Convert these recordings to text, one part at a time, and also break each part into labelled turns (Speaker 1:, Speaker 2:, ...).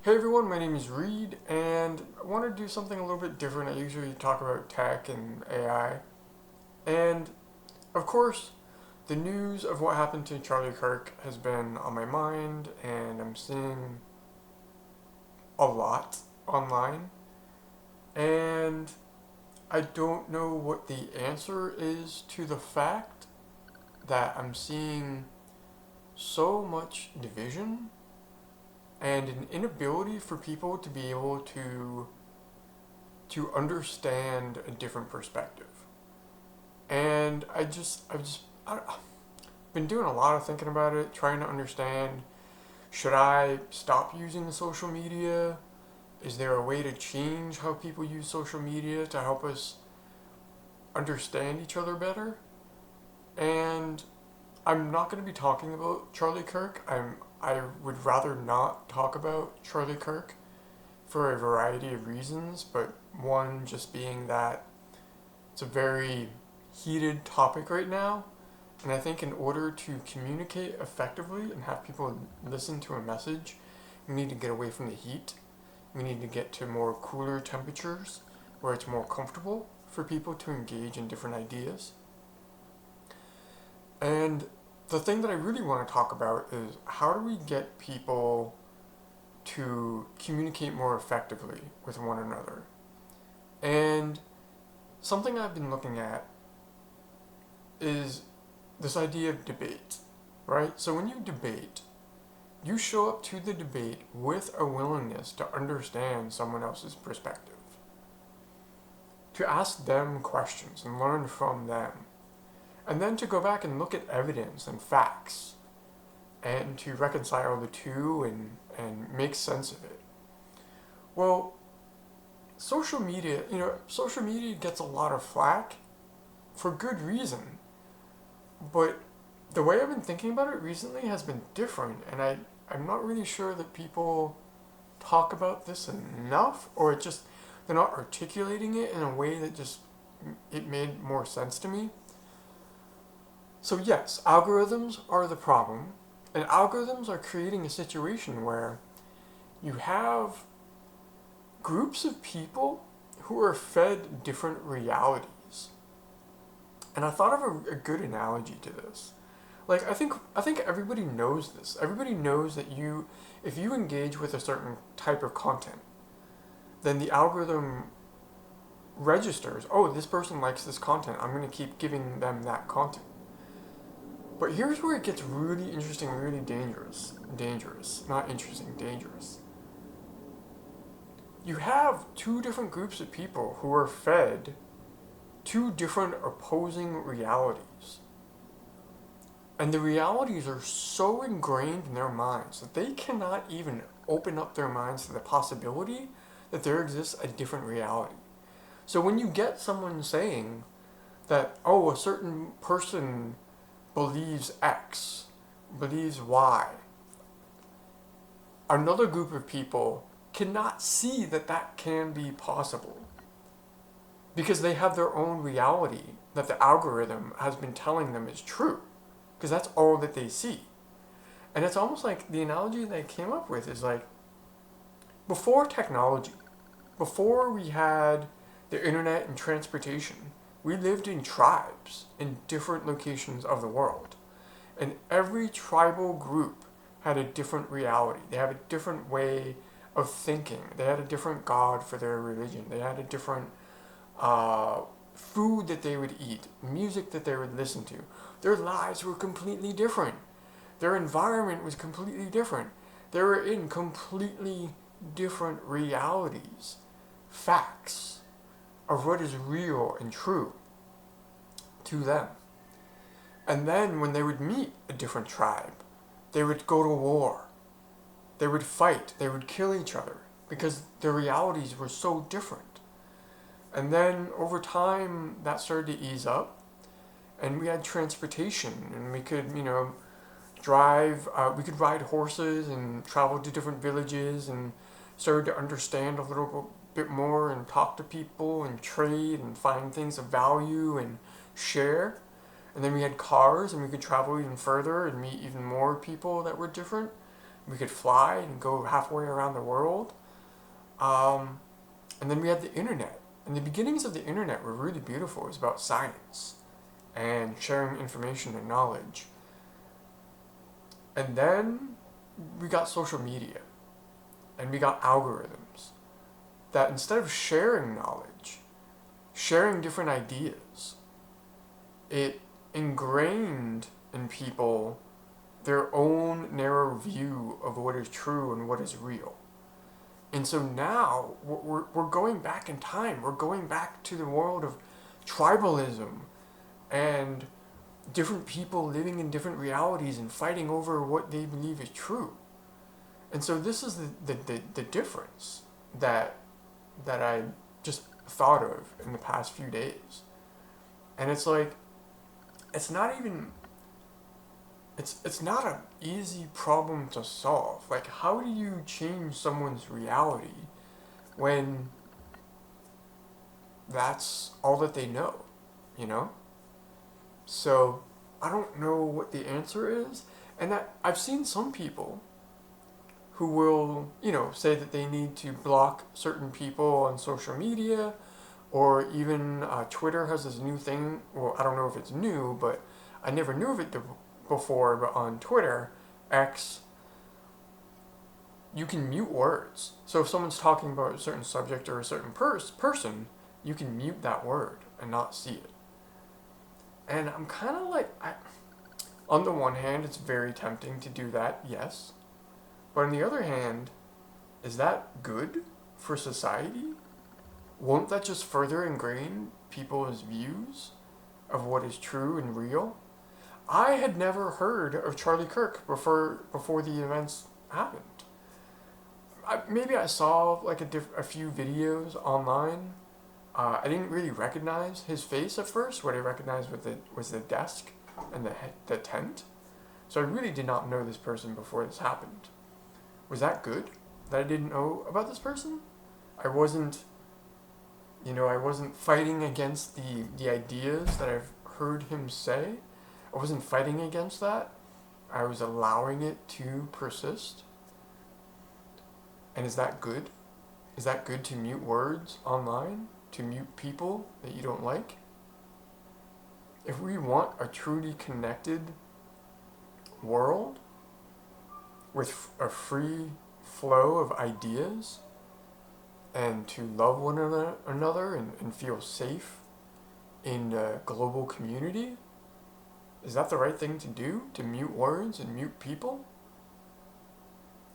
Speaker 1: Hey everyone, my name is Reed, and I want to do something a little bit different. I usually talk about tech and AI. And of course, the news of what happened to Charlie Kirk has been on my mind, and I'm seeing a lot online. And I don't know what the answer is to the fact that I'm seeing so much division and an inability for people to be able to understand a different perspective. And I've been doing a lot of thinking about it, trying to understand, should I stop using social media? Is there a way to change how people use social media to help us understand each other better? And I'm not going to be talking about Charlie Kirk. I would rather not talk about Charlie Kirk for a variety of reasons, but one just being that it's a very heated topic right now, and I think in order to communicate effectively and have people listen to a message, we need to get away from the heat. We need to get to more cooler temperatures where it's more comfortable for people to engage in different ideas. And the thing that I really want to talk about is how do we get people to communicate more effectively with one another? And something I've been looking at is this idea of debate, right? So when you debate, you show up to the debate with a willingness to understand someone else's perspective, to ask them questions and learn from them, and then to go back and look at evidence and facts and to reconcile the two and make sense of it. Well, social media gets a lot of flack for good reason, but the way I've been thinking about it recently has been different, and I'm not really sure that people talk about this enough, or they're not articulating it in a way that just it made more sense to me. So yes, algorithms are the problem, and algorithms are creating a situation where you have groups of people who are fed different realities. And I thought of a good analogy to this. Like I think everybody knows this. Everybody knows that if you engage with a certain type of content, then the algorithm registers, oh, this person likes this content. I'm going to keep giving them that content. But here's where it gets really interesting, really dangerous. Dangerous, not interesting, dangerous. You have two different groups of people who are fed two different opposing realities. And the realities are so ingrained in their minds that they cannot even open up their minds to the possibility that there exists a different reality. So when you get someone saying that, oh, a certain person believes X, believes Y, another group of people cannot see that that can be possible because they have their own reality that the algorithm has been telling them is true, because that's all that they see. And it's almost like the analogy that I came up with is like before technology, before we had the internet and transportation, we lived in tribes in different locations of the world. And every tribal group had a different reality. They had a different way of thinking. They had a different god for their religion. They had a different food that they would eat, music that they would listen to. Their lives were completely different. Their environment was completely different. They were in completely different realities, facts of what is real and true to them. And then when they would meet a different tribe, they would go to war. They would fight. They would kill each other because their realities were so different. And then over time, that started to ease up, and we had transportation, and we could, drive, we could ride horses and travel to different villages and started to understand a little bit more and talk to people and trade and find things of value and share. And then we had cars and we could travel even further and meet even more people that were different, we could fly and go halfway around the world. Um, and then we had the internet. And the beginnings of the internet were really beautiful. It was about science and sharing information and knowledge. And then we got social media and we got algorithms that instead of sharing knowledge, sharing different ideas, it ingrained in people their own narrow view of what is true and what is real. And so now we're going back in time. We're going back to the world of tribalism and different people living in different realities and fighting over what they believe is true. And so this is the difference that I just thought of in the past few days. And it's like, it's not even, it's not an easy problem to solve. Like, how do you change someone's reality when that's all that they know, you know? So I don't know what the answer is. And that I've seen some people who will, say that they need to block certain people on social media, or even Twitter has this new thing. Well, I don't know if it's new, but I never knew of it before. But on Twitter, X, you can mute words. So if someone's talking about a certain subject or a certain person, you can mute that word and not see it. And I'm kind of like, on the one hand, it's very tempting to do that, yes. But on the other hand, is that good for society? Won't that just further ingrain people's views of what is true and real? I had never heard of Charlie Kirk before the events happened. Maybe I saw like a few videos online. I didn't really recognize his face at first. What I recognized was the desk and the tent. So I really did not know this person before this happened. Was that good that I didn't know about this person? I wasn't fighting against the ideas that I've heard him say. I wasn't fighting against that. I was allowing it to persist. And is that good? Is that good to mute words online? To mute people that you don't like? If we want a truly connected world with a free flow of ideas, and to love one another and feel safe in a global community, is that the right thing to do? To mute words and mute people?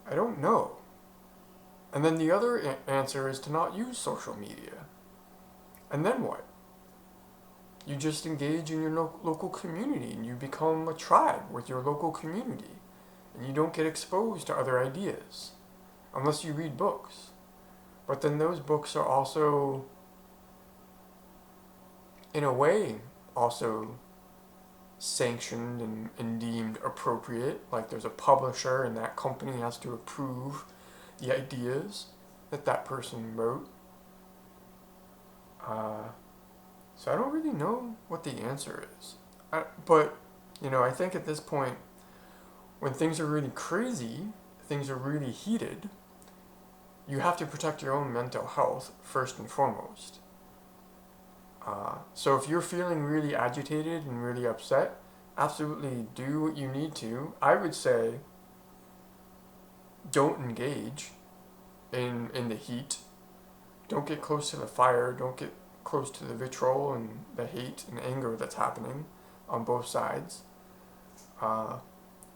Speaker 1: I don't know. And then the other answer is to not use social media. And then what? You just engage in your local community and you become a tribe with your local community. And you don't get exposed to other ideas unless you read books. But then those books are also, in a way, also sanctioned and deemed appropriate. Like there's a publisher and that company has to approve the ideas that person wrote. So I don't really know what the answer is. But I think at this point, when things are really crazy, things are really heated, you have to protect your own mental health first and foremost. So if you're feeling really agitated and really upset, absolutely do what you need to. I would say don't engage in the heat. Don't get close to the fire. Don't get close to the vitriol and the hate and anger that's happening on both sides.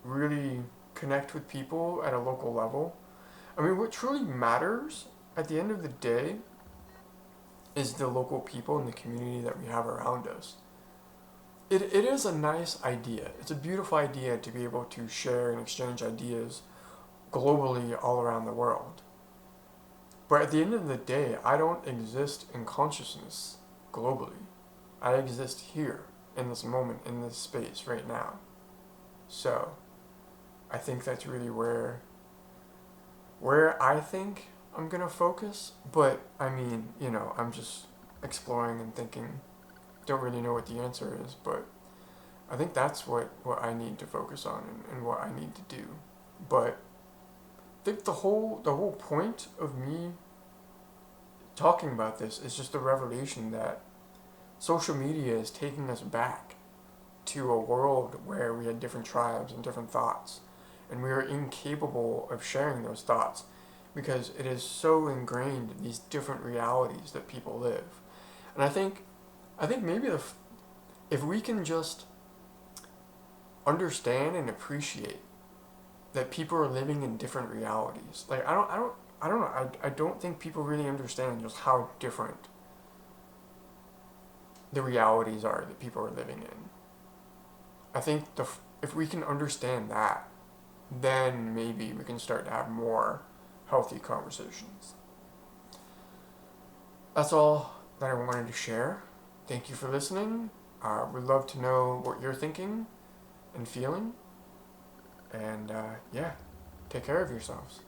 Speaker 1: Really connect with people at a local level. I mean, what truly matters at the end of the day is the local people and the community that we have around us. It is a nice idea. It's a beautiful idea to be able to share and exchange ideas globally all around the world. But at the end of the day, I don't exist in consciousness globally. I exist here, in this moment, in this space, right now. So, I think that's really where I think I'm gonna focus. But, I mean, I'm just exploring and thinking. Don't really know what the answer is, but I think that's what I need to focus on and what I need to do. But think the whole point of me talking about this is just the revelation that social media is taking us back to a world where we had different tribes and different thoughts, and we are incapable of sharing those thoughts because it is so ingrained in these different realities that people live. And I think maybe if we can just understand and appreciate that people are living in different realities. Like I don't know. I don't think people really understand just how different the realities are that people are living in. I think if we can understand that, then maybe we can start to have more healthy conversations. That's all that I wanted to share. Thank you for listening. We'd love to know what you're thinking and feeling. And yeah, take care of yourselves.